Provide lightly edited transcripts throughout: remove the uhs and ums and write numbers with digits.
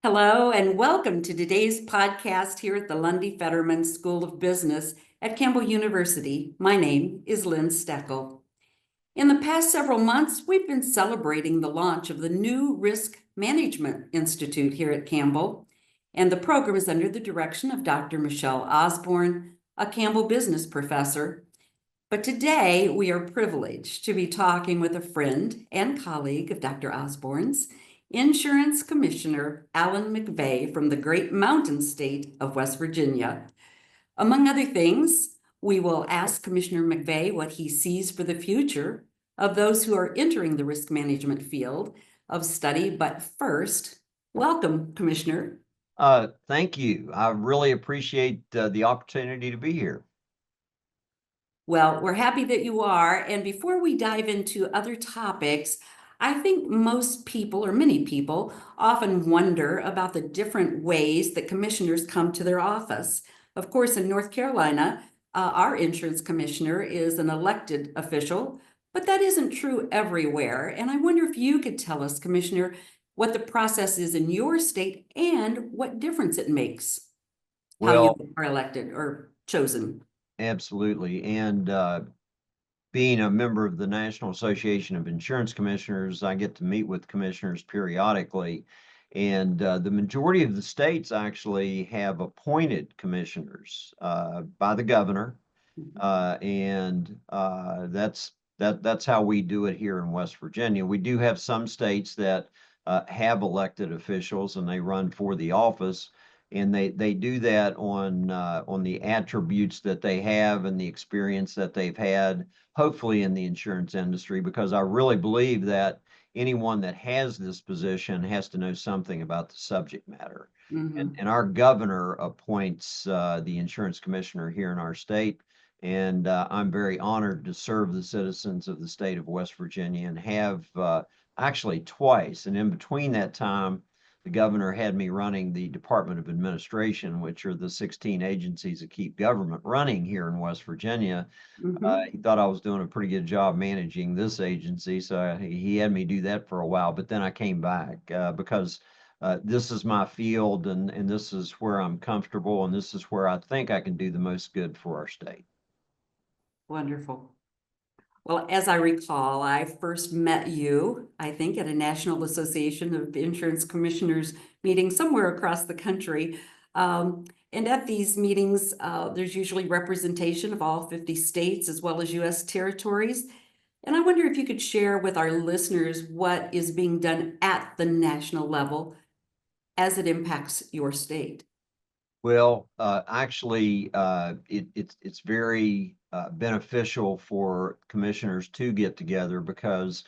Hello, and welcome to today's podcast here at the Lundy Fetterman School of Business at Campbell University. My name is Lynn Steckel. In the past several months, we've been celebrating the launch of the new Risk Management Institute here at Campbell, and the program is under the direction of Dr. Michelle Osborne, a Campbell Business professor. But today, we are privileged to be talking with a friend and colleague of Dr. Osborne's, Insurance Commissioner Allan McVey from the great mountain state of West Virginia. Among other things, we will ask Commissioner McVey what he sees for the future of those who are entering the risk management field of study. But first, welcome, Commissioner. Thank you. I really appreciate the opportunity to be here. Well, we're happy that you are. And before we dive into other topics, I think most people, or many people, often wonder about the different ways that commissioners come to their office. Of course, in North Carolina, our insurance commissioner is an elected official, but that isn't true everywhere. And I wonder if you could tell us, Commissioner, what the process is in your state and what difference it makes, how you are elected or chosen. Absolutely. And being a member of the National Association of Insurance Commissioners, I get to meet with commissioners periodically. And the majority of the states actually have appointed commissioners by the governor. That's how we do it here in West Virginia. We do have some states that have elected officials and they run for the office. And they do that on the attributes that they have and the experience that they've had, hopefully in the insurance industry, because I really believe that anyone that has this position has to know something about the subject matter. And our governor appoints the insurance commissioner here in our state. And I'm very honored to serve the citizens of the state of West Virginia and have actually twice. And in between that time, the governor had me running the Department of Administration, which are the 16 agencies that keep government running here in West Virginia. He thought I was doing a pretty good job managing this agency, so he had me do that for a while. But then I came back because this is my field and this is where I'm comfortable and this is where I think I can do the most good for our state. Wonderful. Well, as I recall, I first met you, I think, at a National Association of Insurance Commissioners meeting somewhere across the country. And at these meetings, there's usually representation of all 50 states as well as U.S. territories. And I wonder if you could share with our listeners what is being done at the national level as it impacts your state. Well, actually, it's very beneficial for commissioners to get together because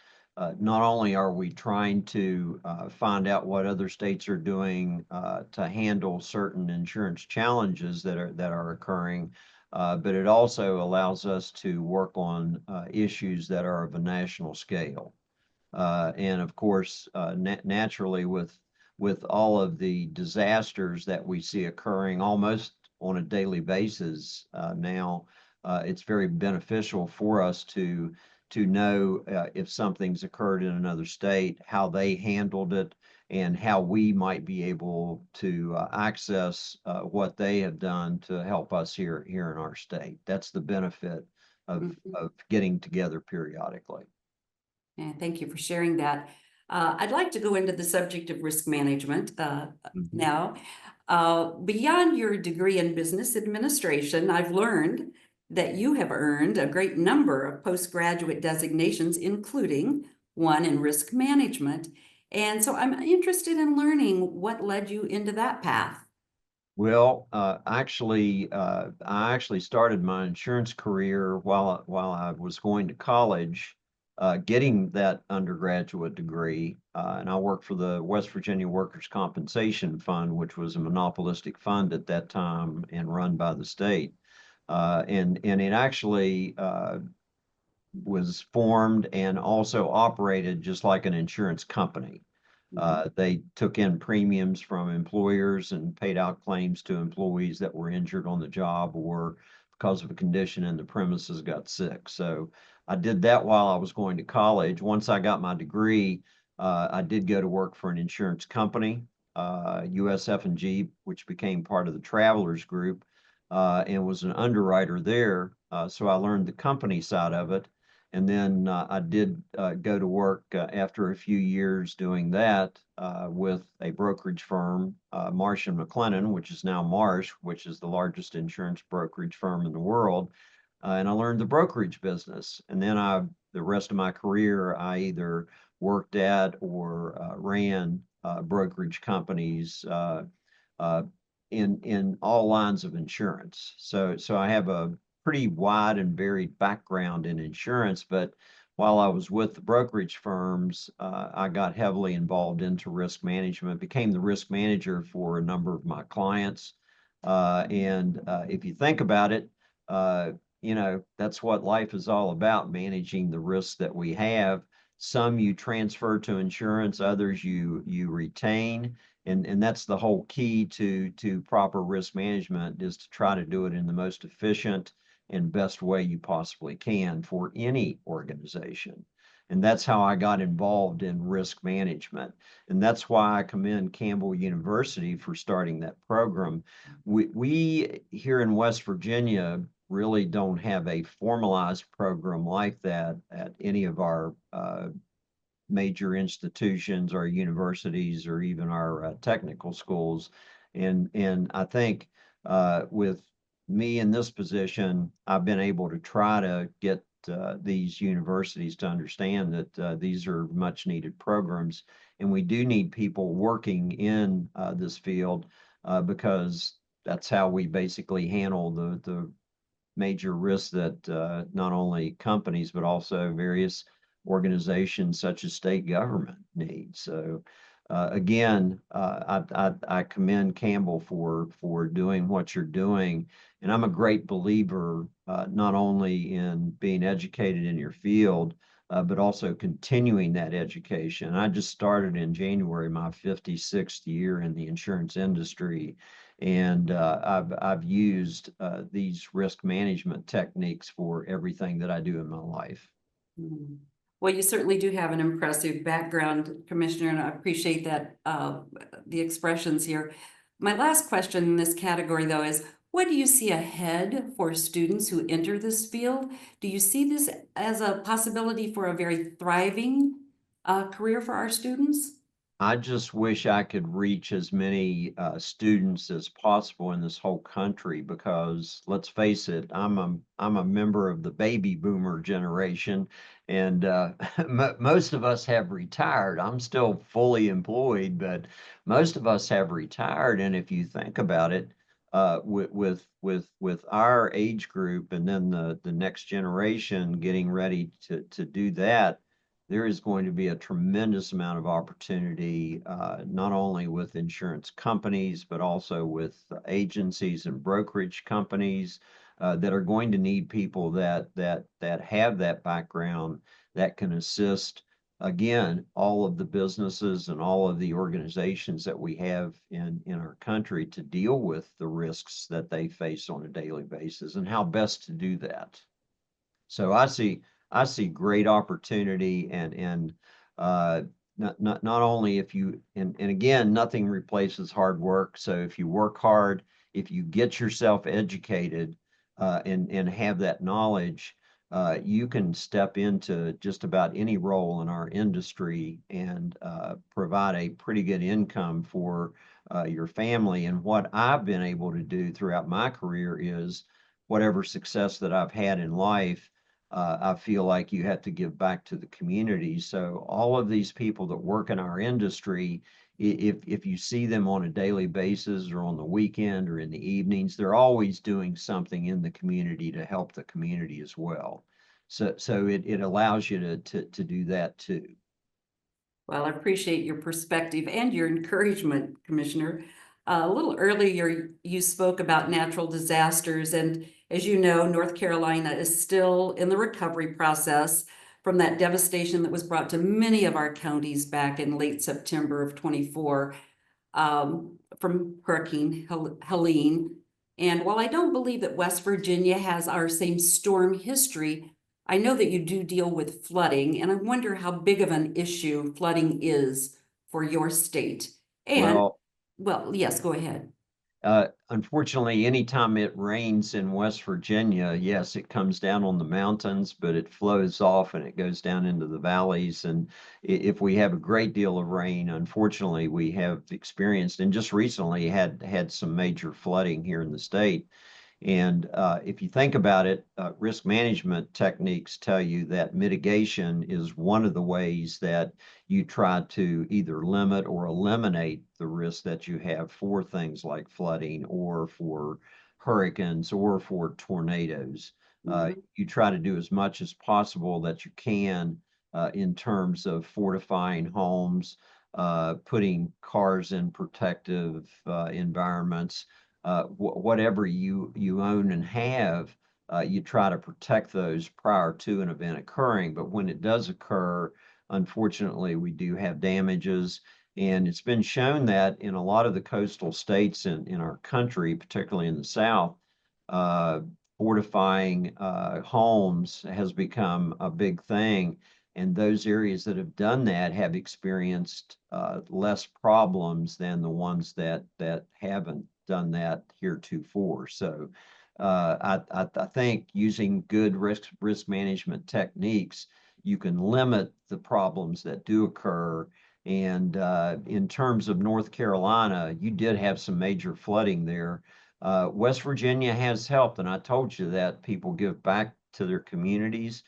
not only are we trying to find out what other states are doing to handle certain insurance challenges that are occurring, but it also allows us to work on issues that are of a national scale. And of course, naturally, with all of the disasters that we see occurring almost on a daily basis now, it's very beneficial for us to know if something's occurred in another state, how they handled it, and how we might be able to access what they have done to help us here in our state. That's the benefit of getting together periodically. And thank you for sharing that. I'd like to go into the subject of risk management now. Beyond your degree in business administration, I've learned that you have earned a great number of postgraduate designations, including one in risk management. And so I'm interested in learning what led you into that path. Well, I actually started my insurance career while I was going to college, getting that undergraduate degree, and I worked for the West Virginia Workers' Compensation Fund, which was a monopolistic fund at that time and run by the state, and it actually was formed and also operated just like an insurance company. They took in premiums from employers and paid out claims to employees that were injured on the job or because of a condition in the premises got sick. So I did that while I was going to college. Once I got my degree, I did go to work for an insurance company. USF&G, which became part of the Travelers Group, and was an underwriter there. So I learned the company side of it. And then I did go to work after a few years doing that with a brokerage firm, Marsh & McLennan, which is now Marsh, which is the largest insurance brokerage firm in the world. And I learned the brokerage business. And then the rest of my career, I either worked at or ran brokerage companies in all lines of insurance. So I have a pretty wide and varied background in insurance, but while I was with the brokerage firms, I got heavily involved into risk management, became the risk manager for a number of my clients. And if you think about it, that's what life is all about, managing the risks that we have. Some you transfer to insurance, others you retain. And that's the whole key to proper risk management, is to try to do it in the most efficient and best way you possibly can for any organization. And that's how I got involved in risk management. And that's why I commend Campbell University for starting that program. We here in West Virginia really don't have a formalized program like that at any of our major institutions or universities or even our technical schools. And I think with me in this position, I've been able to try to get these universities to understand that these are much needed programs. And we do need people working in this field because that's how we basically handle the major risks that not only companies, but also various organizations such as state government need. So again, I commend Campbell for doing what you're doing. And I'm a great believer not only in being educated in your field, but also continuing that education. I just started in January my 56th year in the insurance industry. And I've used these risk management techniques for everything that I do in my life. Mm. Well, you certainly do have an impressive background, Commissioner, and I appreciate that, the expressions here. My last question in this category, though, is what do you see ahead for students who enter this field? Do you see this as a possibility for a very thriving career for our students? I just wish I could reach as many students as possible in this whole country, because let's face it, I'm a member of the baby boomer generation, and most of us have retired. I'm still fully employed, but most of us have retired. And if you think about it, with our age group and then the next generation getting ready to do that, there is going to be a tremendous amount of opportunity, not only with insurance companies, but also with agencies and brokerage companies that are going to need people that have that background, that can assist, again, all of the businesses and all of the organizations that we have in our country to deal with the risks that they face on a daily basis and how best to do that. So I see great opportunity, and not only if you, and again, nothing replaces hard work. So if you work hard, if you get yourself educated and have that knowledge, you can step into just about any role in our industry and provide a pretty good income for your family. And what I've been able to do throughout my career is whatever success that I've had in life, I feel like you have to give back to the community. So all of these people that work in our industry, if you see them on a daily basis or on the weekend or in the evenings, they're always doing something in the community to help the community as well. So it allows you to do that too. Well, I appreciate your perspective and your encouragement, Commissioner. A little earlier, you spoke about natural disasters, and as you know, North Carolina is still in the recovery process from that devastation that was brought to many of our counties back in late September of 24 from Hurricane Helene. And while I don't believe that West Virginia has our same storm history, I know that you do deal with flooding, and I wonder how big of an issue flooding is for your state. And Well, Well, yes, go ahead. Unfortunately, anytime it rains in West Virginia, yes, it comes down on the mountains, but it flows off and it goes down into the valleys. And if we have a great deal of rain, unfortunately, we have experienced and just recently had some major flooding here in the state. And if you think about it, risk management techniques tell you that mitigation is one of the ways that you try to either limit or eliminate the risk that you have for things like flooding or for hurricanes or for tornadoes. Mhm. You try to do as much as possible that you can in terms of fortifying homes, putting cars in protective environments, whatever you own and have, you try to protect those prior to an event occurring. But when it does occur, unfortunately, we do have damages. And it's been shown that in a lot of the coastal states in our country, particularly in the South, uh, fortifying homes has become a big thing. And those areas that have done that have experienced less problems than the ones that haven't done that heretofore. So I think using good risk management techniques, you can limit the problems that do occur. And in terms of North Carolina, you did have some major flooding there. West Virginia has helped, and I told you that people give back to their communities.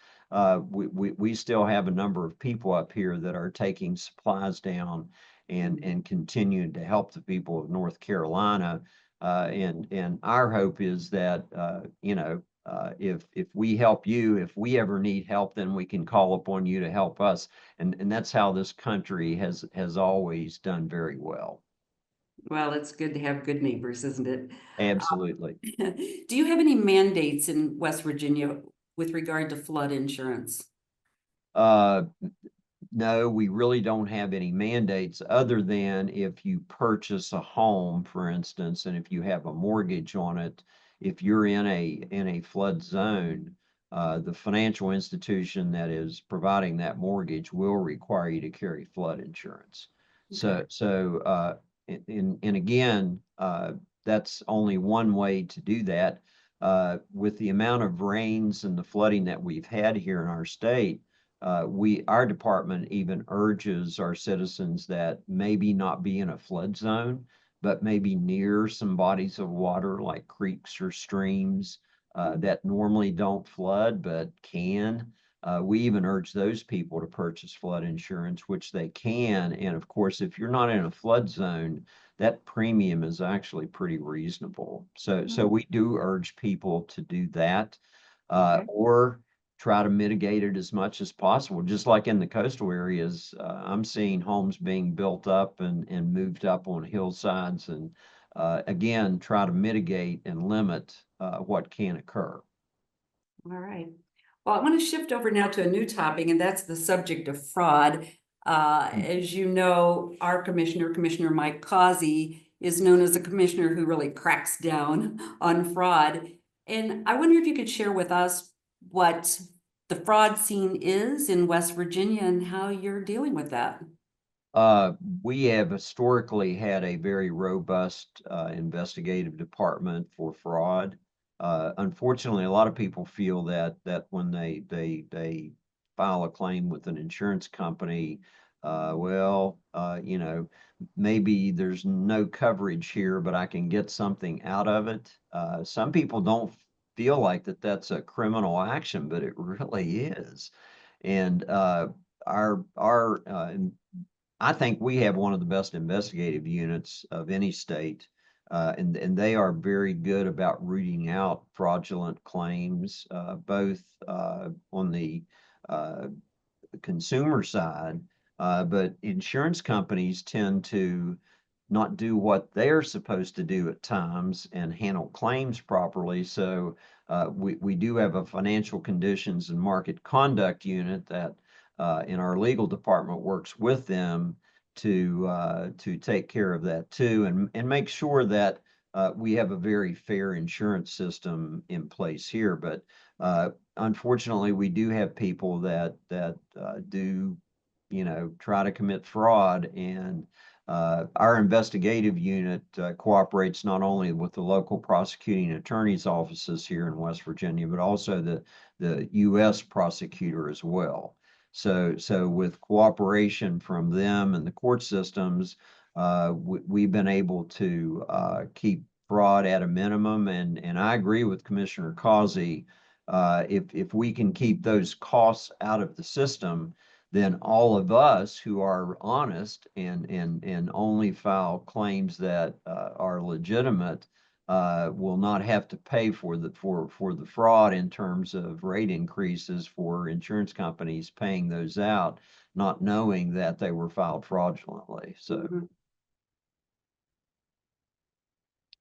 We still have a number of people up here that are taking supplies down and continuing to help the people of North Carolina. And our hope is that if we help you, if we ever need help, then we can call upon you to help us. And that's how this country has always done very well. Well, it's good to have good neighbors, isn't it? Absolutely. Do you have any mandates in West Virginia with regard to flood insurance? Uh, No, we really don't have any mandates other than if you purchase a home, for instance, and if you have a mortgage on it, if you're in a flood zone, the financial institution that is providing that mortgage will require you to carry flood insurance. Okay. And again, that's only one way to do that. With the amount of rains and the flooding that we've had here in our state, our department even urges our citizens that maybe not be in a flood zone, but maybe near some bodies of water like creeks or streams that normally don't flood but can. We even urge those people to purchase flood insurance, which they can. And of course, if you're not in a flood zone, that premium is actually pretty reasonable. So Mhm. we do urge people to do that, Okay. or try to mitigate it as much as possible. Just like in the coastal areas, I'm seeing homes being built up and moved up on hillsides and again, try to mitigate and limit what can occur. All right. Well, I want to shift over now to a new topic, and that's the subject of fraud. As you know, our commissioner, Commissioner Mike Causey, is known as a commissioner who really cracks down on fraud. And I wonder if you could share with us what the fraud scene is in West Virginia and how you're dealing with that. Uh, we have historically had a very robust investigative department for fraud. Unfortunately, a lot of people feel that when they file a claim with an insurance company, maybe there's no coverage here, but I can get something out of it. Some people don't feel like that's a criminal action, but it really is. And our I think we have one of the best investigative units of any state, and they are very good about rooting out fraudulent claims, both on the uh, consumer side, but insurance companies tend to not do what they're supposed to do at times and handle claims properly. So we do have a financial conditions and market conduct unit that in our legal department works with them to take care of that too and make sure that we have a very fair insurance system in place here. But unfortunately, we do have people that do try to commit fraud, and Our investigative unit cooperates not only with the local prosecuting attorney's offices here in West Virginia, but also the U.S. prosecutor as well. So with cooperation from them and the court systems, we've been able to keep fraud at a minimum. And I agree with Commissioner Causey. If we can keep those costs out of the system, then all of us who are honest and only file claims that are legitimate will not have to pay for the fraud in terms of rate increases for insurance companies paying those out, not knowing that they were filed fraudulently. So. Mm-hmm.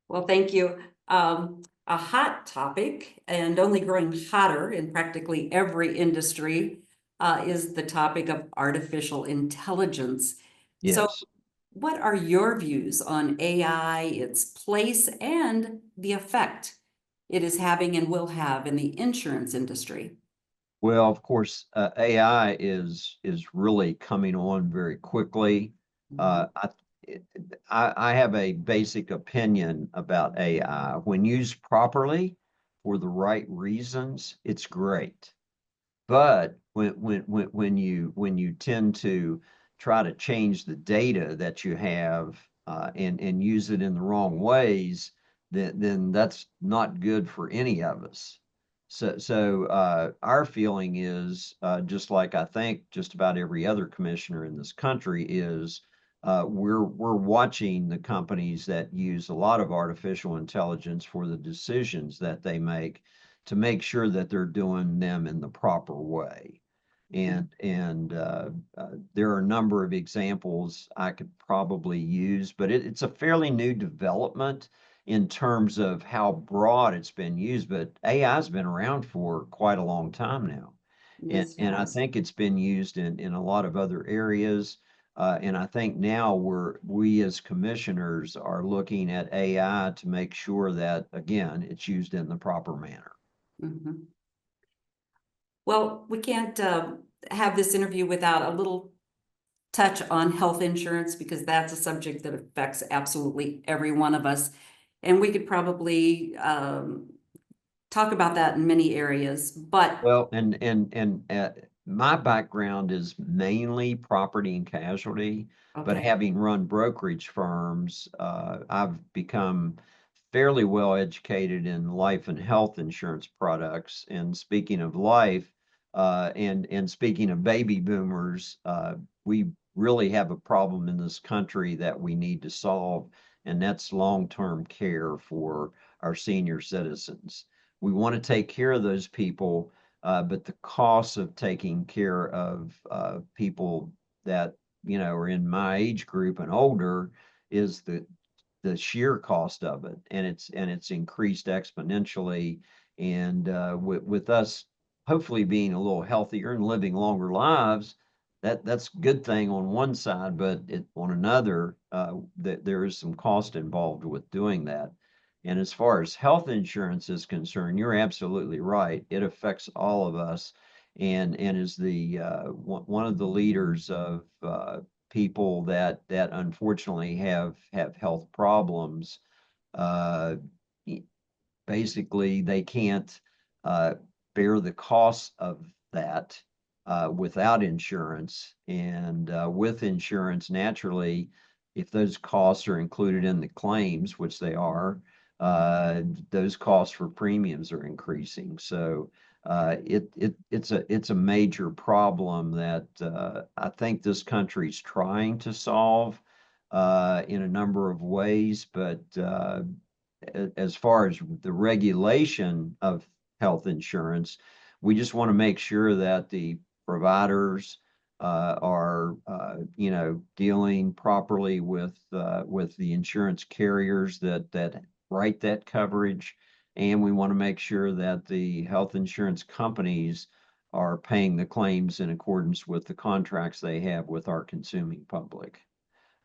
Well, thank you. A hot topic and only growing hotter in practically every industry is the topic of artificial intelligence. So Yes. what are your views on AI, its place, and the effect it is having and will have in the insurance industry? Well, of course, AI is really coming on very quickly. Uh, I, I have a basic opinion about AI. When used properly for the right reasons, it's great. But when you tend to try to change the data that you have and use it in the wrong ways, then that's not good for any of us. So our feeling is just like I think just about every other commissioner in this country is we're watching the companies that use a lot of artificial intelligence for the decisions that they make sure that they're doing them in the proper way. And there are a number of examples I could probably use, but it's a fairly new development in terms of how broad it's been used. But AI has been around for quite a long time now. And, Yes, and I yes. think it's been used in a lot of other areas. And I think now we as commissioners are looking at AI to make sure that, again, it's used in the proper manner. Mhm. Well, we can't have this interview without a little touch on health insurance because that's a subject that affects absolutely every one of us. And we could probably talk about that in many areas, but Well, and my background is mainly property and casualty, but okay. having run brokerage firms, I've become fairly well educated in life and health insurance products. And speaking of life, and speaking of baby boomers, we really have a problem in this country that we need to solve, and that's long-term care for our senior citizens. We want to take care of those people, but the cost of taking care of people that are in my age group and older is the sheer cost of it, and it's increased exponentially. And with us hopefully being a little healthier and living longer lives, that's a good thing on one side, but on another, that there is some cost involved with doing that. And as far as health insurance is concerned, you're absolutely right. It affects all of us. And as the one of the leaders of people that unfortunately have health problems, uh, basically they can't uh, bear the costs of that without insurance. And with insurance, naturally, if those costs are included in the claims, which they are, those costs for premiums are increasing. So it's a major problem that I think this country's trying to solve in a number of ways, but as far as the regulation of health insurance, we just want to make sure that the providers are, dealing properly with the insurance carriers that write that coverage, and we want to make sure that the health insurance companies are paying the claims in accordance with the contracts they have with our consuming public.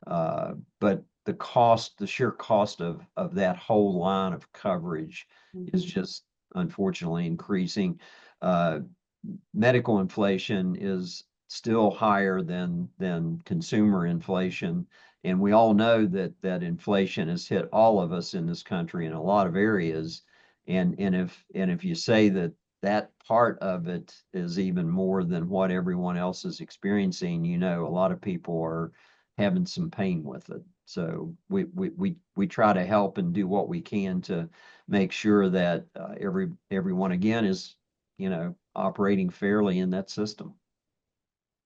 But the sheer cost of that whole line of coverage is Mhm. just unfortunately increasing. Uh, Medical inflation is still higher than consumer inflation. And we all know that inflation has hit all of us in this country in a lot of areas. And if you say that part of it is even more than what everyone else is experiencing, a lot of people are having some pain with it. So we try to help and do what we can to make sure that everyone again is, operating fairly in that system.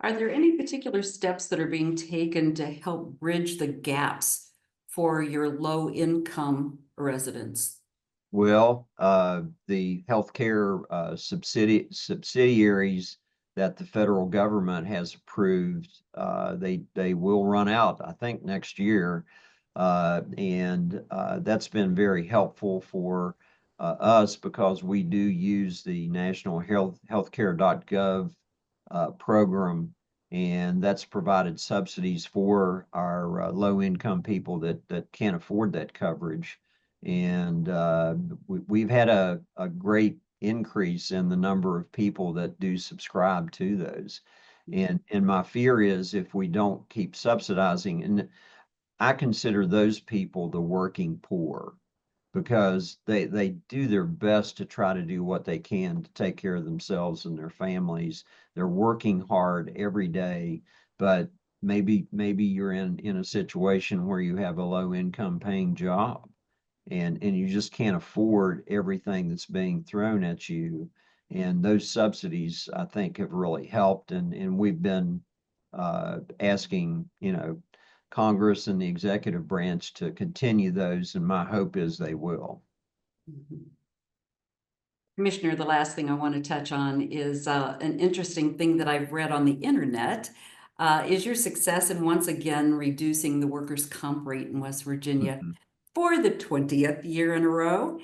Are there any particular steps that are being taken to help bridge the gaps for your low income residents? Well, the healthcare subsidiaries that the federal government has approved, they will run out, I think, next year, and that's been very helpful for us because we do use the National Healthcare.gov program, and that's provided subsidies for our low-income people that can't afford that coverage. And we've had a great increase in the number of people that do subscribe to those. And my fear is if we don't keep subsidizing, and I consider those people the working poor because they do their best to try to do what they can to take care of themselves and their families. They're working hard every day, but maybe you're in a situation where you have a low income paying job and you just can't afford everything that's being thrown at you. And those subsidies, I think, have really helped. And we've been asking, Congress and the executive branch to continue those, and my hope is they will. Mhm. Commissioner, the last thing I want to touch on is an interesting thing that I've read on the internet. Is your success in once again reducing the workers' comp rate in West Virginia Mhm. for the 20th year in a row.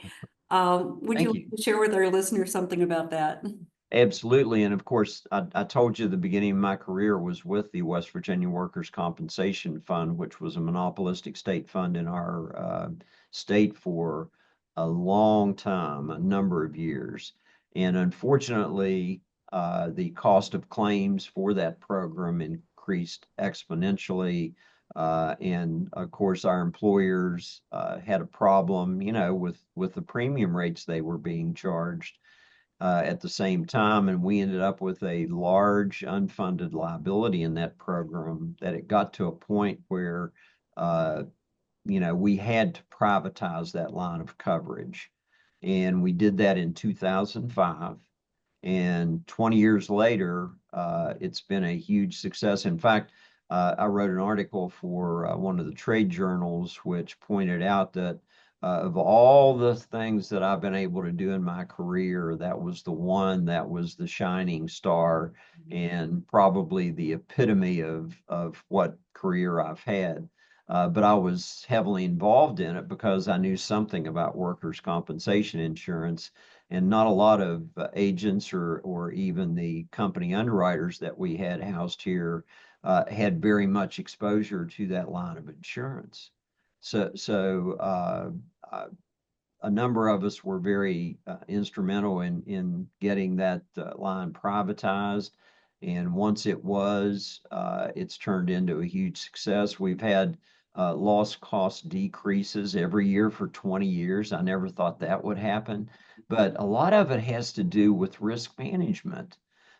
Would you Thank like you. to share with our listeners something about that? Absolutely. And of course, I told you the beginning of my career was with the West Virginia Workers' Compensation Fund, which was a monopolistic state fund in our state for a long time, a number of years. And unfortunately, the cost of claims for that program increased exponentially. And of course, our employers had a problem, with the premium rates they were being charged at the same time, and we ended up with a large unfunded liability in that program that it got to a point where, uh, we had to privatize that line of coverage. And we did that in 2005. And 20 years later, it's been a huge success. In fact, I wrote an article for one of the trade journals, which pointed out that of all the things that I've been able to do in my career, that was the one that was the shining star and probably the epitome of what career I've had. But I was heavily involved in it because I knew something about workers' compensation insurance, and not a lot of agents or even the company underwriters that we had housed here had very much exposure to that line of insurance. So a number of us were very instrumental in getting that line privatized. And once it was, it's turned into a huge success. We've had loss cost decreases every year for 20 years. I never thought that would happen. But a lot of it has to do with risk management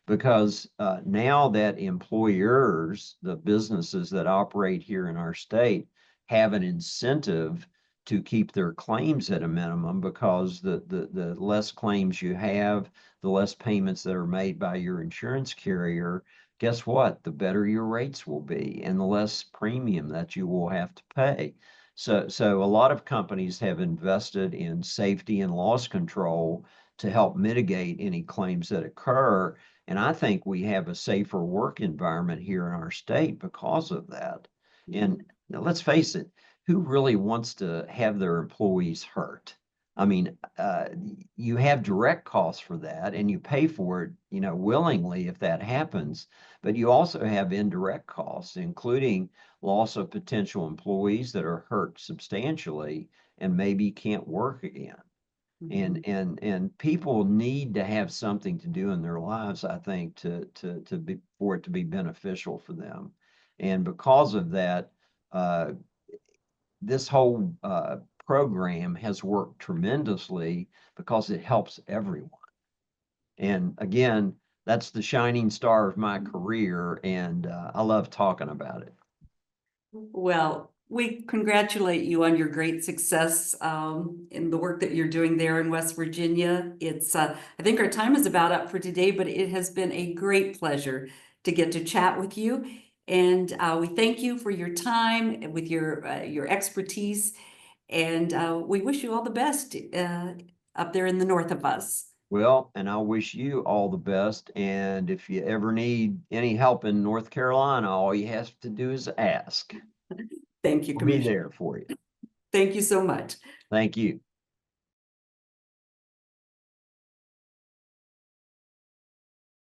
because now that employers, the businesses that operate here in our state, have an incentive to keep their claims at a minimum because the less claims you have, the less payments that are made by your insurance carrier, guess what? The better your rates will be and the less premium that you will have to pay. So a lot of companies have invested in safety and loss control to help mitigate any claims that occur. And I think we have a safer work environment here in our state because of that. And let's face it, who really wants to have their employees hurt? I mean, you have direct costs for that and you pay for it, willingly if that happens, but you also have indirect costs, including loss of potential employees that are hurt substantially and maybe can't work again. And people need to have something to do in their lives, I think, for it to be beneficial for them. And because of that, this whole program has worked tremendously because it helps everyone. And again, that's the shining star of my career, and I love talking about it. Well, we congratulate you on your great success in the work that you're doing there in West Virginia. It's I think our time is about up for today, but it has been a great pleasure to get to chat with you. And we thank you for your time with your expertise, and we wish you all the best up there in the north of us. Well, and I wish you all the best. And if you ever need any help in North Carolina, all you have to do is ask. Thank you, We'll be Commissioner. there for you. Thank you so much. Thank you.